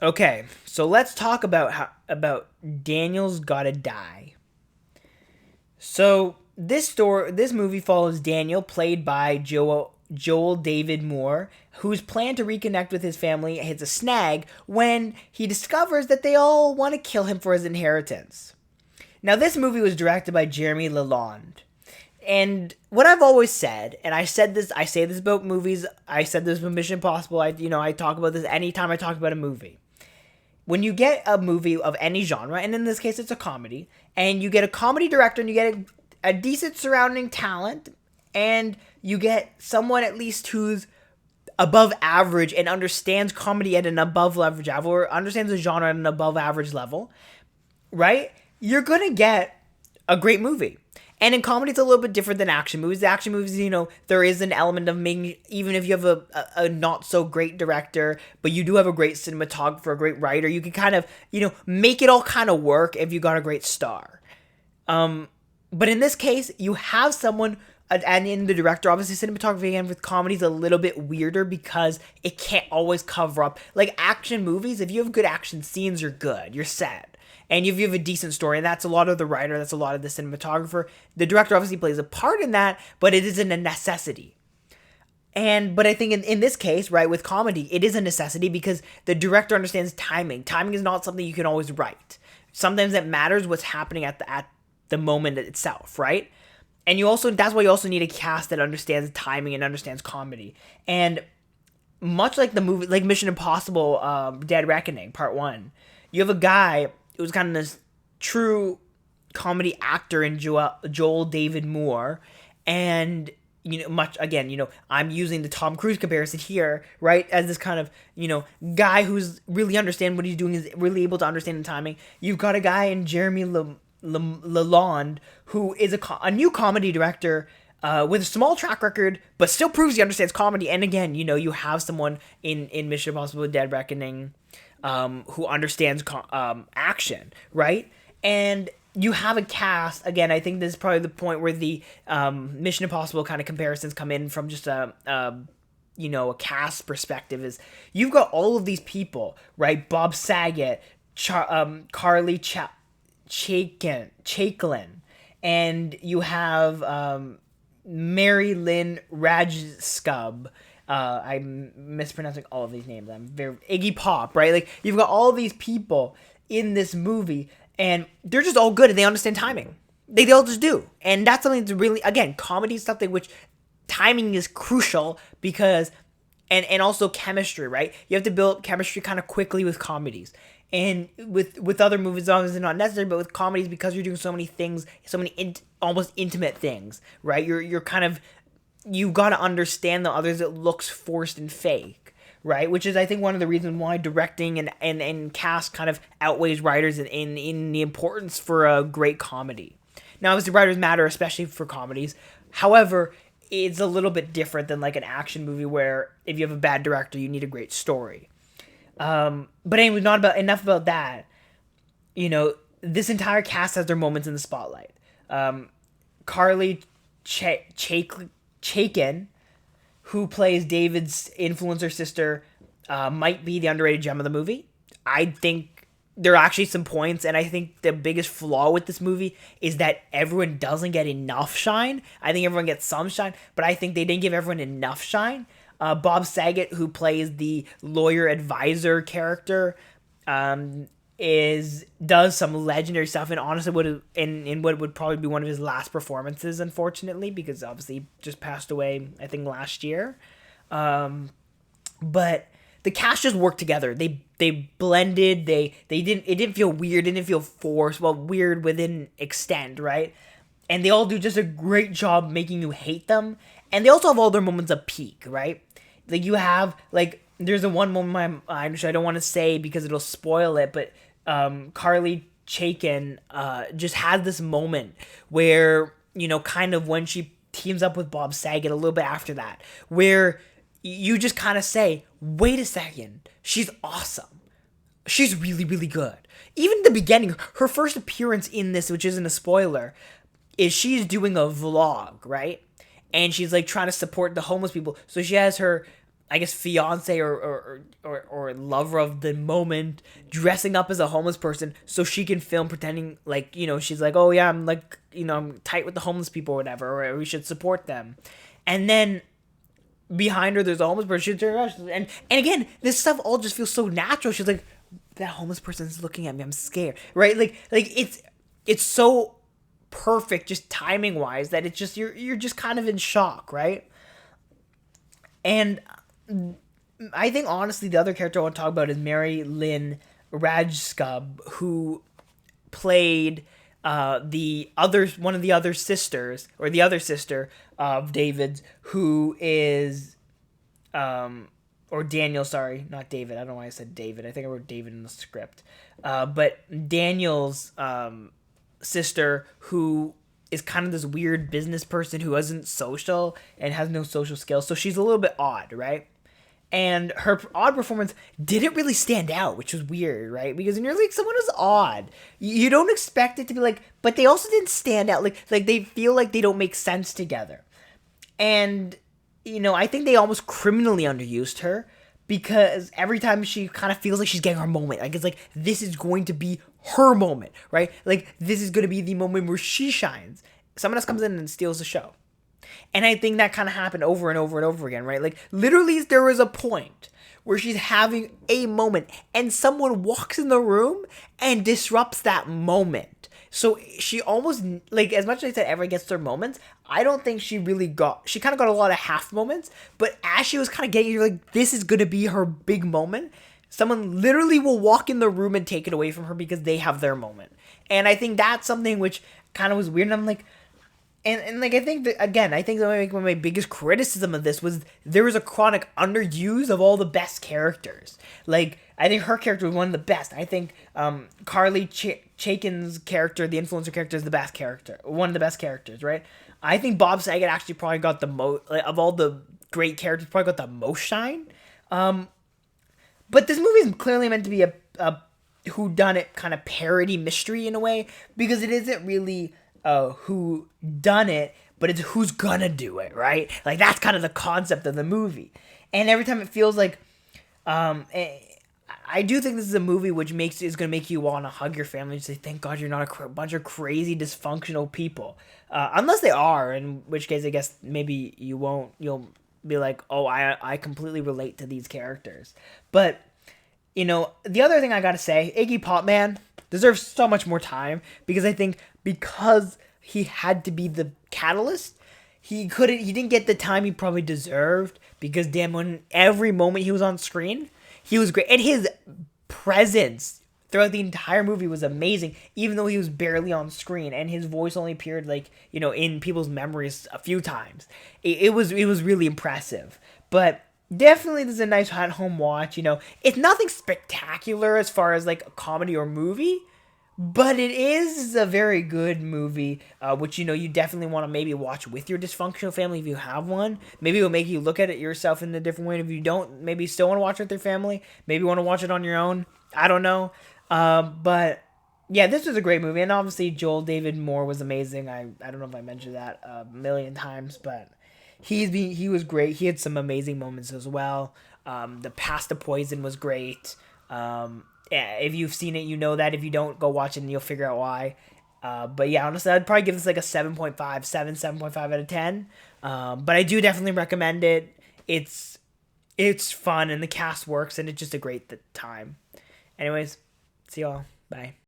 Okay, so let's talk about Daniel's Gotta Die. So this movie follows Daniel, played by Joel David Moore, whose plan to reconnect with his family hits a snag when he discovers that they all want to kill him for his inheritance. Now, this movie was directed by Jeremy Lalonde. And what I've always said, and I say this about movies, I said this about Mission Impossible, I talk about this anytime I talk about a movie. When you get a movie of any genre, and in this case it's a comedy, and you get a comedy director and you get a decent surrounding talent, and you get someone at least who's above average and understands comedy at an above average level, or understands the genre at an above average level, right? You're gonna get a great movie. And in comedy, it's a little bit different than action movies. The action movies, there is an element of making, even if you have a not so great director, but you do have a great cinematographer, a great writer, you can kind of, make it all kind of work if you got a great star. But in this case, you have someone, and in the director, obviously cinematography again with comedy is a little bit weirder because it can't always cover up. Like action movies, if you have good action scenes, you're good, you're set. And if you have a decent story, and that's a lot of the writer, that's a lot of the cinematographer. The director obviously plays a part in that, but it isn't a necessity. But I think in this case, right, with comedy, it is a necessity because the director understands timing. Timing is not something you can always write. Sometimes it matters what's happening at the moment itself, right? And that's why you also need a cast that understands timing and understands comedy. And much like the movie, like Mission Impossible, Dead Reckoning, Part 1, you have a guy who's kind of this true comedy actor in Joel David Moore. And, I'm using the Tom Cruise comparison here, right? As this kind of, guy who's really understand what he's doing, is really able to understand the timing. You've got a guy in Jeremy Lalonde, who is a new comedy director with a small track record, but still proves he understands comedy. And again, you have someone in Mission Impossible Dead Reckoning who understands action, right? And you have a cast, again, I think this is probably the point where the Mission Impossible kind of comparisons come in from just a cast perspective, is you've got all of these people, right? Bob Saget, Carly Chaiklin, and you have Mary Lynn Rajskub. I'm mispronouncing all of these names. I'm very Iggy Pop, right? Like you've got all these people in this movie, and they're just all good, and they understand timing. They all just do, and that's something that's really, again, comedy is something which timing is crucial because, and also chemistry, right? You have to build chemistry kind of quickly with comedies. And with other movies, obviously not necessary, but with comedies, because you're doing so many things, so many almost intimate things, right? You're kind of, you got to understand the others. It looks forced and fake, right? Which is, I think, one of the reasons why directing and cast kind of outweighs writers in the importance for a great comedy. Now, obviously, writers matter, especially for comedies. However, it's a little bit different than like an action movie where if you have a bad director, you need a great story. But anyway, enough about that. This entire cast has their moments in the spotlight. Carly Chaikin, who plays David's influencer sister, might be the underrated gem of the movie. I think there are actually some points, and I think the biggest flaw with this movie is that everyone doesn't get enough shine. I think everyone gets some shine, but I think they didn't give everyone enough shine. Bob Saget, who plays the lawyer advisor character, does some legendary stuff, and honestly in what would probably be one of his last performances, unfortunately, because obviously he just passed away, I think, last year. But the cast just worked together. They blended. It didn't feel weird. It didn't feel forced. Well, weird within extent, right? And they all do just a great job making you hate them. And they also have all their moments of peak, right? Like you have, like, there's a one moment which I don't want to say because it'll spoil it, but Carly Chaikin just has this moment where, kind of when she teams up with Bob Saget a little bit after that, where you just kind of say, wait a second, she's awesome. She's really, really good. Even the beginning, her first appearance in this, which isn't a spoiler, is she's doing a vlog, right? And she's like trying to support the homeless people. So she has her I guess fiance or lover of the moment dressing up as a homeless person so she can film pretending like, she's like, oh yeah, I'm like, I'm tight with the homeless people or whatever, or we should support them. And then behind her there's a homeless person. And again, this stuff all just feels so natural. She's like, that homeless person's looking at me, I'm scared, right? Like it's so perfect just timing wise that it's just you're just kind of in shock, right? And I think honestly the other character I want to talk about is Mary Lynn Rajskub, who played the other one of the other sisters, or the other sister of David's, who is or Daniel, sorry, not David. I don't know why I said David. I think I wrote David in the script. But Daniel's sister, who is kind of this weird business person who isn't social and has no social skills. So she's a little bit odd, right? And her odd performance didn't really stand out, which was weird, right? Because when you're like someone who's odd, you don't expect it to be like, but they also didn't stand out. Like they feel like they don't make sense together. And I think they almost criminally underused her because every time she kind of feels like she's getting her moment. Like, it's like, this is going to be her moment, right? Like, this is going to be the moment where she shines. Someone else comes in and steals the show. And I think that kind of happened over and over and over again, right? Like, literally, there was a point where she's having a moment and someone walks in the room and disrupts that moment. So she almost, like, as much as I said everyone gets their moments, I don't think she kind of got a lot of half moments, but as she was kind of getting, you're like, this is going to be her big moment. Someone literally will walk in the room and take it away from her because they have their moment. And I think that's something which kind of was weird. And I'm like, and like, I think that, again, I think one of my biggest criticism of this was there was a chronic underuse of all the best characters. Like, I think her character was one of the best. I think Carly Chaikin's character, the influencer character, is the best character. One of the best characters, right? I think Bob Saget actually probably got the most, like, of all the great characters, probably got the most shine. But this movie is clearly meant to be a whodunit kind of parody mystery in a way, because it isn't really who done it, but it's who's gonna do it, right? Like, that's kind of the concept of the movie. And every time it feels like, I do think this is a movie which is gonna make you want to hug your family and say, "Thank God you're not a bunch of crazy dysfunctional people," unless they are, in which case I guess maybe you won't. You'll be like, "Oh, I completely relate to these characters." But the other thing I gotta say, Iggy Pop, man, deserves so much more time, because I think because he had to be the catalyst, he didn't get the time he probably deserved, because damn, when every moment he was on screen, he was great. And his presence throughout the entire movie was amazing, even though he was barely on screen and his voice only appeared in people's memories a few times. It was really impressive. But definitely this is a nice at-home watch. It's nothing spectacular as far as like a comedy or movie, but it is a very good movie, which, you definitely want to maybe watch with your dysfunctional family if you have one. Maybe it'll make you look at it yourself in a different way. And if you don't, maybe you still want to watch it with your family. Maybe you want to watch it on your own. I don't know. But yeah, this was a great movie. And obviously Joel David Moore was amazing. I don't know if I mentioned that a million times, but he was great. He had some amazing moments as well. The Pasta Poison was great. Yeah, if you've seen it, you know that. If you don't, go watch it and you'll figure out why. But yeah, honestly, I'd probably give this like a 7.5 out of 10. But I do definitely recommend it. It's fun and the cast works and it's just a great time. Anyways, see y'all. Bye.